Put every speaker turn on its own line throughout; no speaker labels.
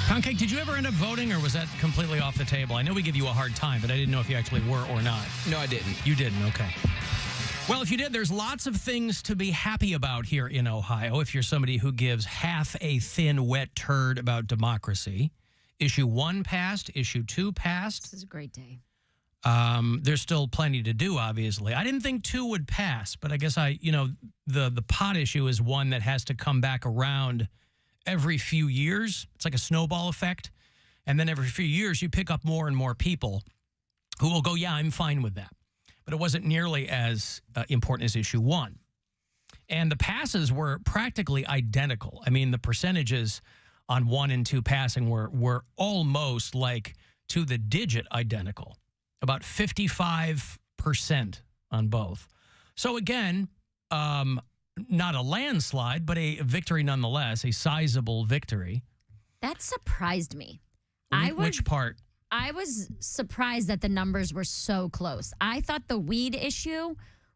Poundcake, did you ever end up voting, or was that completely off the table? I know we give you a hard time, but I didn't know if you actually were or not.
No, I didn't.
You didn't, okay. Well, if you did, there's lots of things to be happy about here in Ohio if you're somebody who gives half a thin, wet turd about democracy. Issue 1 passed. Issue 2 passed.
This is a great day.
There's still plenty to do, obviously. I didn't think 2 would pass, but I guess the pot issue is one that has to come back around every few years. It's like a snowball effect. And then every few years, you pick up more and more people who will go, yeah, I'm fine with that. But it wasn't nearly as important as issue 1. And the passes were practically identical. I mean, the percentages on 1 and 2 passing were almost like to the digit identical, about 55% on both. So again, not a landslide, but a victory nonetheless, a sizable victory.
That surprised me.
Which part?
I was surprised that the numbers were so close. I thought the weed issue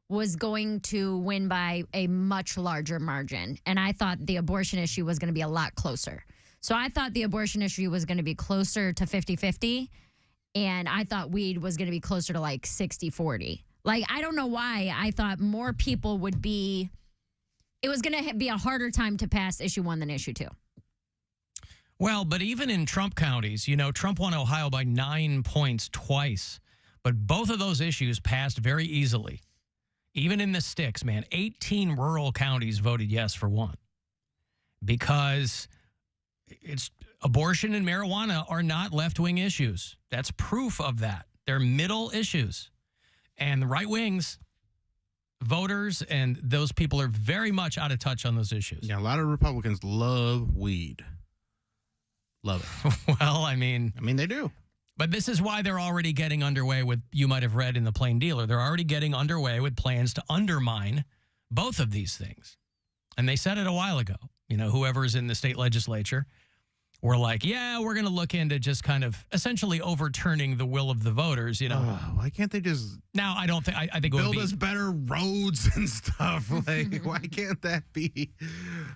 was going to win by a much larger margin, and I thought the abortion issue was going to be a lot closer. So I thought the abortion issue was going to be closer to 50-50, and I thought weed was going to be closer to like 60-40. Like, I don't know why I thought more people would be... It was going to be a harder time to pass issue 1 than issue 2.
Well, but even in Trump counties, Trump won Ohio by 9 points twice. But both of those issues passed very easily. Even in the sticks, man, 18 rural counties voted yes for 1. Because it's abortion and marijuana are not left-wing issues. That's proof of that. They're middle issues. And the right wings, voters, and those people are very much out of touch on those issues.
Yeah, a lot of Republicans love weed. Love
it. Well, I mean,
they do.
But this is why they're already getting underway with, you might have read in the Plain Dealer, they're already getting underway with plans to undermine both of these things. And they said it a while ago. Whoever's in the state legislature were like, yeah, we're going to look into just kind of essentially overturning the will of the voters,
Why can't they just...
Now, I don't think... I think
build us better roads and stuff. Like, why can't that be...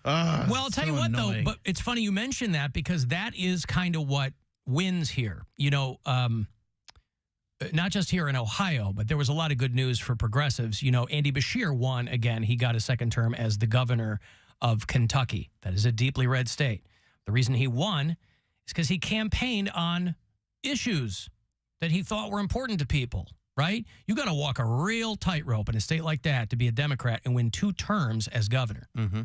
well, I'll tell you what, though, but it's funny you mention that because that is kind of what wins here. Not just here in Ohio, but there was a lot of good news for progressives. Andy Beshear won again. He got a second term as the governor of Kentucky. That is a deeply red state. The reason he won is because he campaigned on issues that he thought were important to people, right? You got to walk a real tightrope in a state like that to be a Democrat and win 2 terms as governor.
Mm-hmm.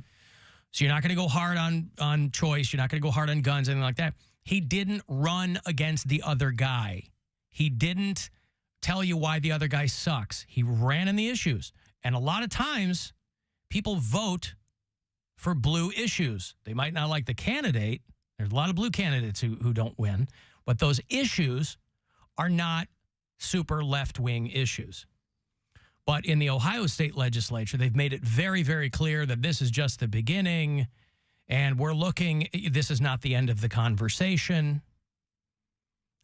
So you're not going to go hard on choice. You're not going to go hard on guns, anything like that. He didn't run against the other guy. He didn't tell you why the other guy sucks. He ran in the issues. And a lot of times, people vote for blue issues. They might not like the candidate. There's a lot of blue candidates who don't win. But those issues are not super left-wing issues. But in the Ohio State Legislature, they've made it very, very clear that this is just the beginning. And this is not the end of the conversation.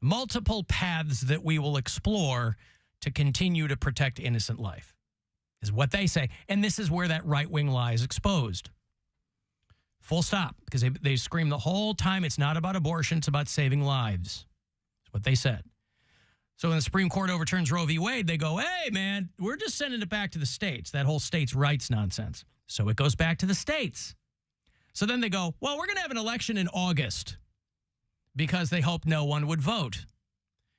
Multiple paths that we will explore to continue to protect innocent life is what they say. And this is where that right-wing lie is exposed. Full stop, because they scream the whole time, it's not about abortion, it's about saving lives. That's what they said. So when the Supreme Court overturns Roe v. Wade, they go, hey, man, we're just sending it back to the states, that whole states' rights nonsense. So it goes back to the states. So then they go, well, we're going to have an election in August because they hope no one would vote.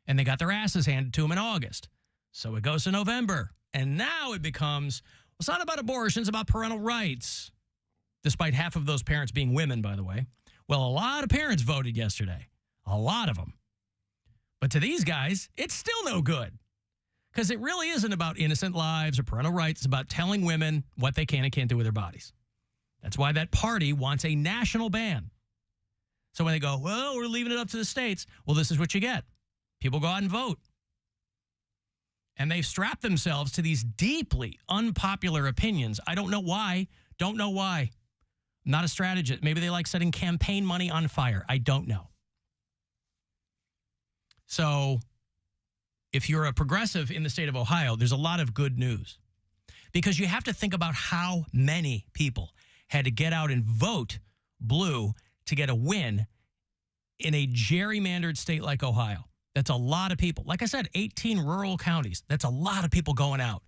And they got their asses handed to them in August. So it goes to November. And now it becomes, well, it's not about abortion, it's about parental rights. Despite half of those parents being women, by the way. Well, a lot of parents voted yesterday. A lot of them. But to these guys, it's still no good. Because it really isn't about innocent lives or parental rights. It's about telling women what they can and can't do with their bodies. That's why that party wants a national ban. So when they go, well, we're leaving it up to the states. Well, this is what you get. People go out and vote. And they've strapped themselves to these deeply unpopular opinions. I don't know why. Don't know why. Not a strategist. Maybe they like setting campaign money on fire. I don't know. So if you're a progressive in the state of Ohio, there's a lot of good news. Because you have to think about how many people had to get out and vote blue to get a win in a gerrymandered state like Ohio, that's a lot of people. Like I said, 18 rural counties. That's a lot of people going out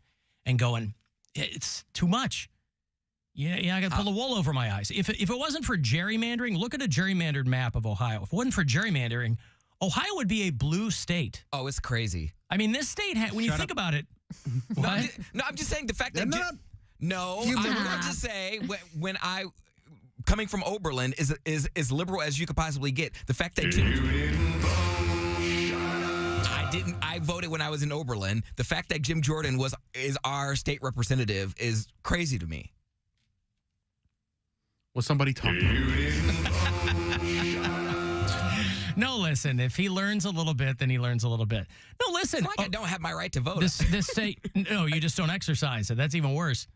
and going, it's too much. Yeah, I got to pull the wool over my eyes. If it wasn't for gerrymandering, look at a gerrymandered map of Ohio. If it wasn't for gerrymandering, Ohio would be a blue state.
Oh, it's crazy.
I mean, this state, when you think about it.
No, I'm just saying the fact that... No, I'm going to say when I... Coming from Oberlin is as liberal as you could possibly get. The fact that I voted when I was in Oberlin. The fact that Jim Jordan is our state representative is crazy to me.
Was somebody talking?
No, listen. If he learns a little bit, then he learns a little bit. No, listen.
It's like I don't have my right to vote.
This state. No, you just don't exercise it. That's even worse.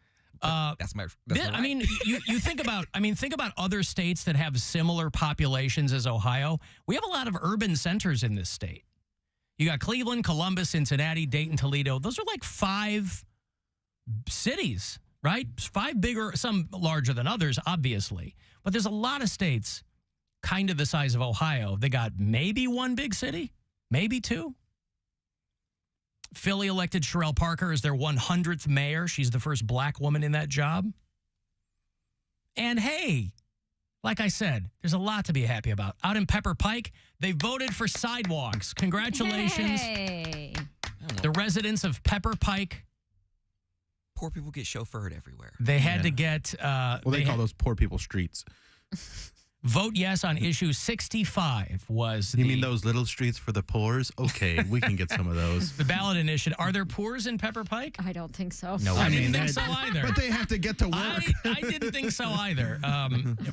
That's my right.
I mean, you think about. Think about other states that have similar populations as Ohio. We have a lot of urban centers in this state. You got Cleveland, Columbus, Cincinnati, Dayton, Toledo. Those are like 5 cities, right? 5 bigger, some larger than others, obviously. But there's a lot of states kind of the size of Ohio. They got maybe 1 big city, maybe 2. Philly elected Sherelle Parker as their 100th mayor. She's the first black woman in that job. And hey, like I said, there's a lot to be happy about. Out in Pepper Pike, they voted for sidewalks. Congratulations.
Hey.
The residents of Pepper Pike.
Poor people get chauffeured everywhere.
They had to get...
they call those poor people streets.
Vote yes on issue 65 was
You mean those little streets for the poors? Okay, we can get some of those.
the ballot initiative. Are there poors in Pepper Pike?
I don't think so.
No, I didn't think so either.
But they have to get to work.
I didn't think so either.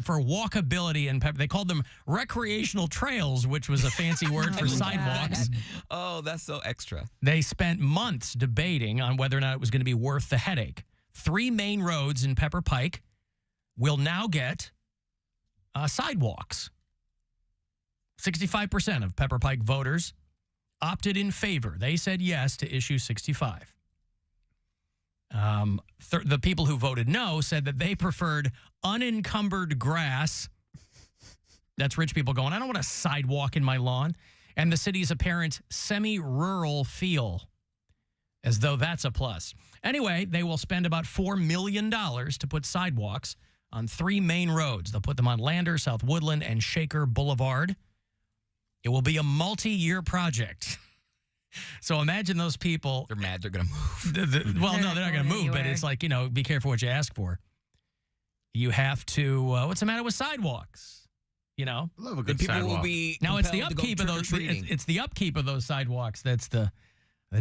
For walkability in Pepper, they called them recreational trails, which was a fancy word for sidewalks.
Oh, that's so extra.
They spent months debating on whether or not it was going to be worth the headache. 3 main roads in Pepper Pike will now get sidewalks. 65% of Pepper Pike voters opted in favor. They said yes to issue 65. The people who voted no said that they preferred unencumbered grass. That's rich people going, I don't want a sidewalk in my lawn. And the city's apparent semi-rural feel, as though that's a plus. Anyway, they will spend about $4 million to put sidewalks on 3 main roads. They'll put them on Lander, South Woodland, and Shaker Boulevard. It will be a multi-year project. So imagine those people.
They're mad they're going to move.
Well, no, they're not going to move, but it's like, be careful what you ask for. You have to, what's the matter with sidewalks?
Love a good
people
sidewalk.
will be
now it's the upkeep of those. It's the upkeep of those sidewalks. That's the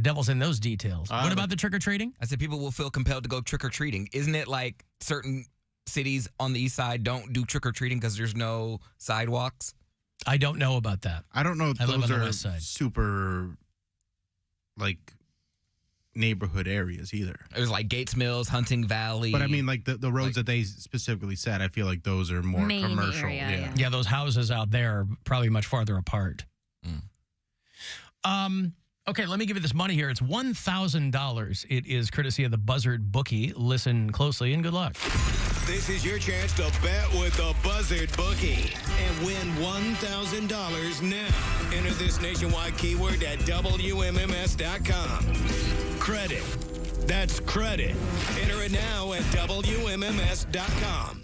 devil's in those details. What about the trick-or-treating?
I said people will feel compelled to go trick-or-treating. Isn't it like certain cities on the east side don't do trick-or-treating because there's no sidewalks?
I don't know about that.
I don't know if
I live
those
on the
are
west side.
super, neighborhood areas either.
There's like Gates Mills, Hunting Valley.
But I mean, the roads that they specifically said, I feel like those are more
Main
commercial.
area,
Yeah, those houses out there are probably much farther apart. Okay, let me give you this money here. It's $1,000. It is courtesy of the Buzzard Bookie. Listen closely and good luck.
This is your chance to bet with the Buzzard Bookie and win $1,000 now. Enter this nationwide keyword at WMMS.com. Credit. That's credit. Enter it now at WMMS.com.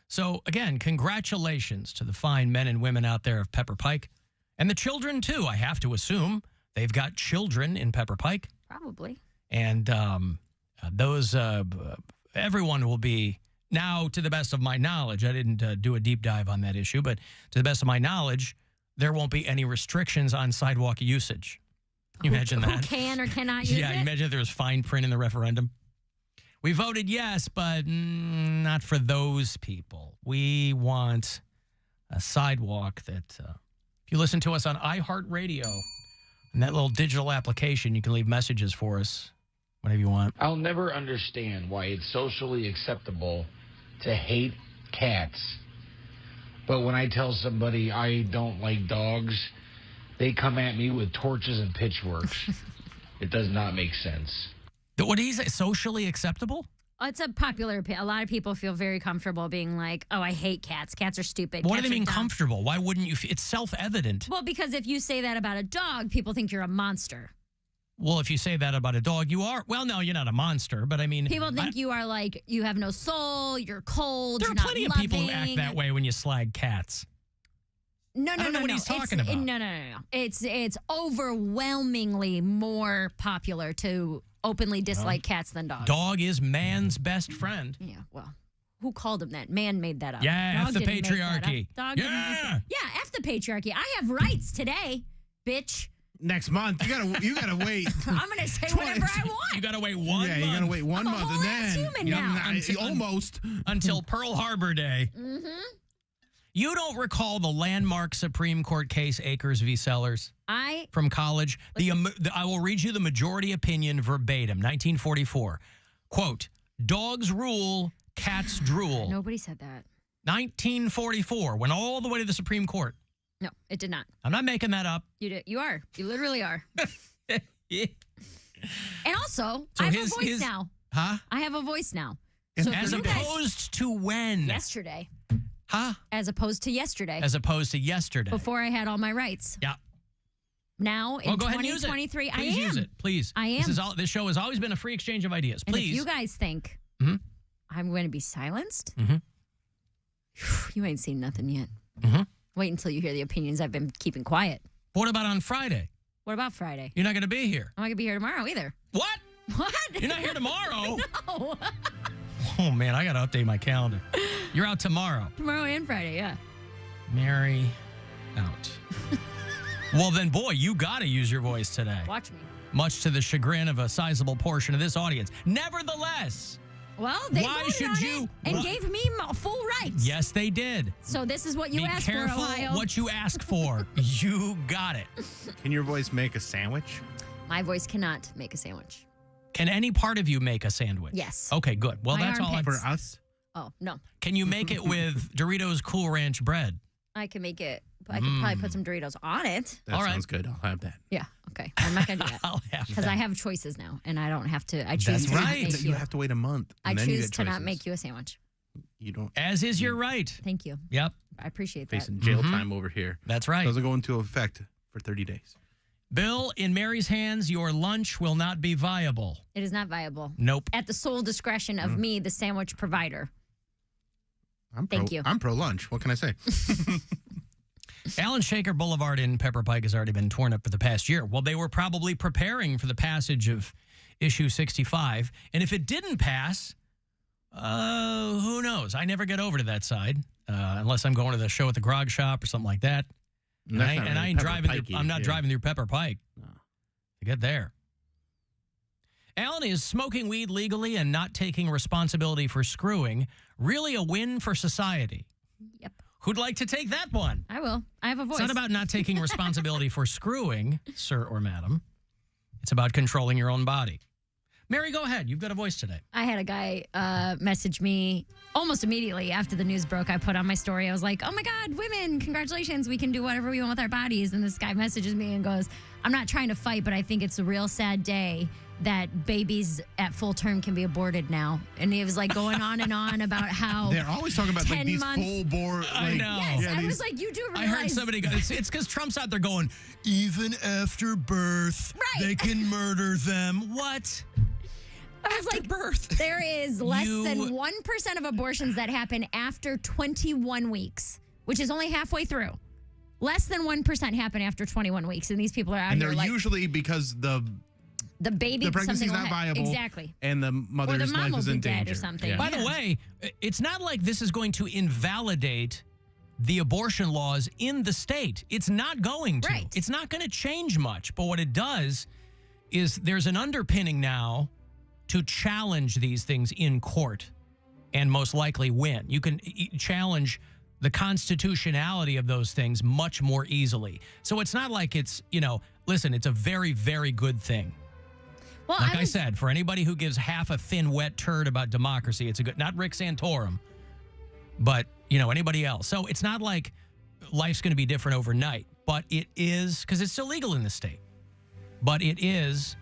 So, again, congratulations to the fine men and women out there of Pepper Pike. And the children, too, I have to assume. They've got children in Pepper Pike.
Probably.
And those, everyone will be, now, to the best of my knowledge, I didn't do a deep dive on that issue, but to the best of my knowledge, there won't be any restrictions on sidewalk usage. Can you imagine that?
Who can or cannot use it?
Yeah, imagine if there was fine print in the referendum. We voted yes, but not for those people. We want a sidewalk that... If you listen to us on iHeartRadio and that little digital application, you can leave messages for us whenever you want.
I'll never understand why it's socially acceptable to hate cats. But when I tell somebody I don't like dogs, they come at me with torches and pitchforks. It does not make sense.
What did he say? Socially acceptable?
It's a popular opinion. A lot of people feel very comfortable being like, oh, I hate cats. Cats are stupid.
What do
Cats
they
are
mean
dumb.
comfortable? Why wouldn't you? It's self-evident.
Well, because if you say that about a dog, people think you're a monster.
Well, if you say that about a dog, you are. Well, no, you're not a monster, but I mean.
People think you are like, you have no soul, you're cold,
There are
you're not
plenty of people who act
loving.
that way when you slag cats.
No,
I don't know what he's talking about.
No. It's overwhelmingly more popular to openly dislike cats than dogs.
Dog is man's best friend.
Yeah, well, who called him that? Man made that up.
Yeah,
Dog
F the
didn't make that up.
patriarchy.
Dog didn't make
Yeah.
that- Yeah, F the patriarchy. I have rights today, bitch.
Next month, you gotta wait.
I'm gonna say whatever I want.
You got to wait 1 month.
Yeah, you gotta wait 1
I'm a
month
whole
and
ass
then
human
Yeah,
now.
almost.
Until Pearl Harbor Day.
Mm-hmm.
You don't recall the landmark Supreme Court case Akers v. Sellers from college? I will read you the majority opinion verbatim, 1944. Quote, dogs rule, cats drool.
Nobody said that.
1944, went all the way to the Supreme Court.
No, it did not.
I'm not making that up.
You did. You are. You literally are. And also,
So
I have a voice now.
Huh?
I have a voice now.
And
So if
As
you guys-
opposed to when?
yesterday,
Huh?
as opposed to yesterday,
As opposed to yesterday.
before I had all my rights.
Yeah.
Now in
Well, go ahead and use it.
2023, I
Please
am.
use it. Please.
I am.
This show has always been a free exchange of ideas.
And if
Please.
you guys think
Mhm.
I'm going to be silenced,
Mhm.
you ain't seen nothing yet.
Mhm.
Wait until you hear the opinions I've been keeping quiet.
What about on Friday?
What about Friday?
You're not going to be here.
I'm not going to be here tomorrow either.
What?
What?
You're not here tomorrow?
No.
Oh, man, I got to update my calendar. You're out tomorrow.
Tomorrow and Friday, yeah.
Mary out. Well, then, boy, you got to use your voice today.
Watch me.
Much to the chagrin of a sizable portion of this audience. Nevertheless,
Well, they
Why
voted
should
on
you-
it and
Why-
gave me full rights.
yes, they did.
So this is what you
Be
asked
careful
for, Ohio.
what you ask for. You got it.
Can your voice make a sandwich?
My voice cannot make a sandwich.
Can any part of you make a sandwich?
Yes.
Okay, good. Well,
My
that's all.
armpits.
For us?
Oh, no.
Can you make it with Doritos Cool Ranch bread?
I can make it. I could probably put some Doritos on it.
That
All right.
sounds good. I'll have that.
Yeah. Okay. I'm not going to do that.
I'll have
Because
that.
I have choices now, and I don't have to. I choose
That's
to not
right.
make
You
you.
have to wait a month.
I
And then you
choose
get
to not
choices.
make you a sandwich.
You don't
As is your right.
Thank you.
Yep,
I appreciate that.
facing jail time over here.
that's right.
Doesn't go into effect for 30 days.
Bill, in Mary's hands, your lunch will not be viable.
It is not viable.
Nope.
At the sole discretion of me, the sandwich provider. Thank you.
I'm pro lunch. What can I say?
Alan Shaker Boulevard in Pepper Pike has already been torn up for the past year. Well, they were probably preparing for the passage of issue 65. And if it didn't pass, who knows? I never get over to that side unless I'm going to the show at the grog shop or something like that. And
That's
I,
not
and I
really
ain't
Pepper
driving.
Pikey,
I'm not
yeah.
driving through Pepper Pike
No.
to get there. Alan, is smoking weed legally and not taking responsibility for screwing really a win for society?
Yep.
Who'd like to take that one?
I will. I have a voice.
It's not about not taking responsibility for screwing, sir or madam. It's about controlling your own body. Mary, go ahead. You've got a voice today.
I had a guy message me almost immediately after the news broke. I put on my story. I was like, oh my God, women, congratulations. We can do whatever we want with our bodies. And this guy messages me and goes, I'm not trying to fight, but I think it's a real sad day that babies at full term can be aborted now. And he was like going on and on about how
They're always talking about like
10
these
months.
full bore.
I
Like,
know.
Yes,
yeah,
I
these-
was like, you do
I
realize.
heard somebody go, it's because Trump's out there going, even after birth,
Right.
they can murder them. What?
I was like,
birth.
there is less
You-
than 1% of abortions that happen after 21 weeks, which is only halfway through. Less than 1% happen after 21 weeks. And these people are out
and
here
they're
like,
usually because the
baby,
pregnancy's
something
not
will
viable.
Exactly.
And the
Or
mother's
the mom
life
will
is
be
in
dead
danger.
or something.
Yeah.
By the way, it's not like this is going to invalidate the abortion laws in the state. It's not going to.
Right.
It's not going to change much. But what it does is there's an underpinning now to challenge these things in court and most likely win. You can challenge the constitutionality of those things much more easily. So it's not like it's, listen, it's a very, very good thing.
Well,
Like I said, for anybody who gives half a thin, wet turd about democracy, it's a good, not Rick Santorum, but, anybody else. So it's not like life's going to be different overnight, but it is, because it's still legal in the state. But it is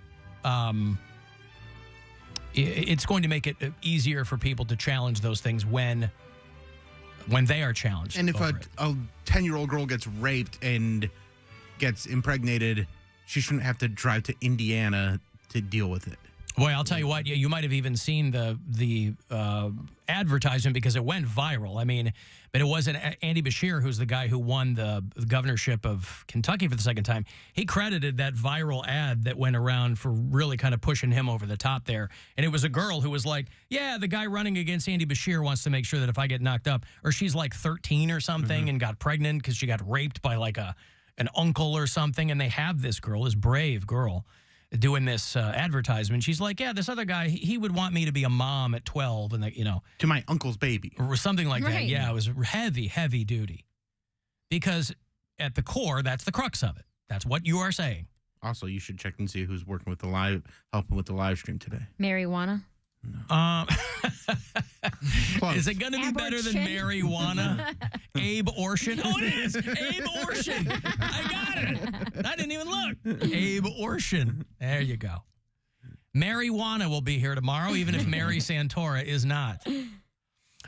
it's going to make it easier for people to challenge those things when they are challenged.
And if a 10-year-old girl gets raped and gets impregnated, she shouldn't have to drive to Indiana to deal with it.
Boy, I'll tell you what, you might have even seen the advertisement because it went viral. I mean, but it wasn't Andy Beshear, who's the guy who won the governorship of Kentucky for the second time. He credited that viral ad that went around for really kind of pushing him over the top there. And it was a girl who was like, yeah, the guy running against Andy Beshear wants to make sure that if I get knocked up, or she's like 13 or something and got pregnant because she got raped by like an uncle or something. And they have this girl, this brave girl, doing this advertisement. She's like, yeah, this other guy, he would want me to be a mom at 12 and,
to my uncle's baby.
Or something like that.
Right.
Yeah, it was heavy duty. Because at the core, that's the crux of it. That's what you are saying.
Also, you should check and see who's working with helping with the live stream today.
Marijuana.
No. Is it going to be better than marijuana? Abe Orshin. Oh, it is. Abe Orshin. I got it. I didn't even look. Abe Orshin. There you go. Marijuana will be here tomorrow, even if Mary Santora is not.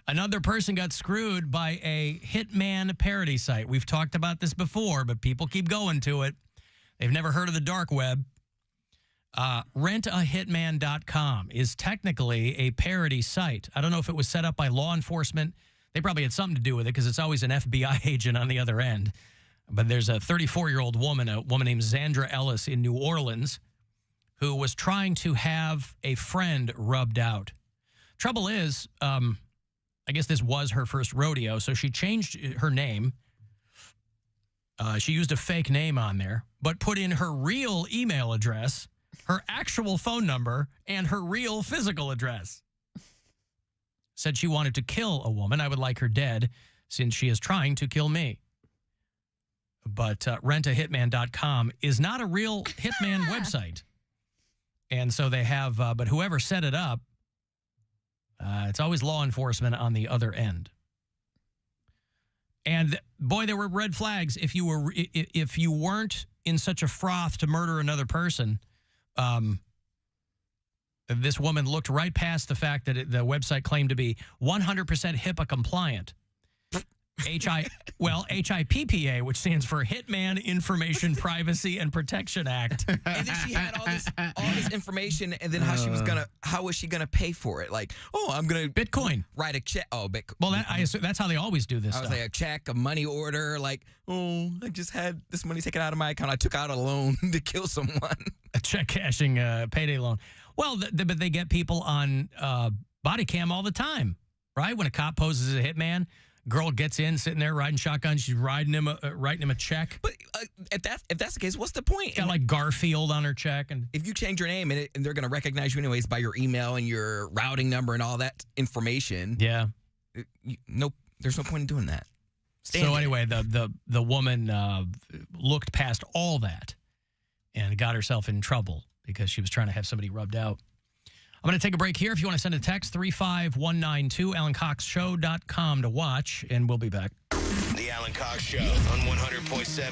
Another person got screwed by a hitman parody site. We've talked about this before, but people keep going to it. They've never heard of the dark web. Rentahitman.com is technically a parody site. I don't know if it was set up by law enforcement. They probably had something to do with it because it's always an FBI agent on the other end. But there's a 34-year-old woman, a woman named Zandra Ellis in New Orleans, who was trying to have a friend rubbed out. Trouble is, I guess this was her first rodeo, so she changed her name. She used a fake name on there, but put in her real email address, her actual phone number, and her real physical address. Said she wanted to kill a woman. I would like her dead since she is trying to kill me. But rentahitman.com is not a real hitman website. And so they have, but whoever set it up, it's always law enforcement on the other end. And boy, there were red flags. If you weren't in such a froth to murder another person, this woman looked right past the fact that the website claimed to be 100% HIPAA compliant. HIPPA, which stands for Hitman Information Privacy and Protection Act.
And then she had all this information, and then how was she gonna pay for it? Like, I'm gonna
Bitcoin.
Write a check. Oh, Bitcoin.
Well, that's how they always do this
I
stuff.
was like, a check, a money order. Like, I just had this money taken out of my account. I took out a loan to kill someone.
A check cashing payday loan. Well, but they get people on body cam all the time, right? When a cop poses as a hitman. Girl gets in, sitting there riding shotgun. She's writing him a check.
But if that's the case, what's the point?
Got like Garfield on her check, and
if you change your name and they're going to recognize you anyways by your email and your routing number and all that information.
Yeah.
There's no point in doing that.
Anyway, the woman looked past all that and got herself in trouble because she was trying to have somebody rubbed out. I'm going to take a break here. If you want to send a text, 35192, AlanCoxShow.com to watch, and we'll be back.
The Alan Cox Show on 100.7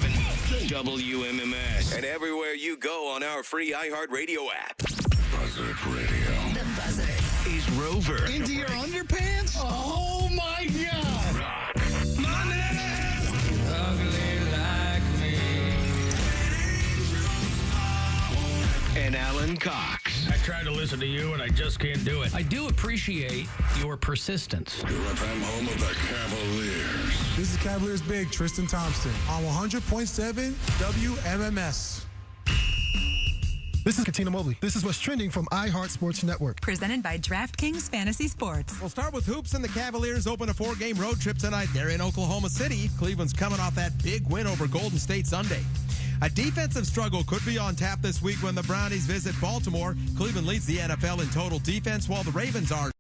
WMMS. And everywhere you go on our free iHeartRadio app.
Buzzard Radio.
The Buzzard is Rover.
Into your underpants? Oh, my God.
Ugly like me. And Alan Cox.
I try to listen to you, and I just can't do it. I do appreciate your persistence.
Your FM home of the Cavaliers.
This is Cavaliers Big, Tristan Thompson, on 100.7 WMMS.
This is Katina Mobley. This is what's trending from iHeart Sports Network.
Presented by DraftKings Fantasy Sports.
We'll start with hoops, and the Cavaliers open a 4-game road trip tonight. They're in Oklahoma City. Cleveland's coming off that big win over Golden State Sunday. A defensive struggle could be on tap this week when the Brownies visit Baltimore. Cleveland leads the NFL in total defense, while the Ravens are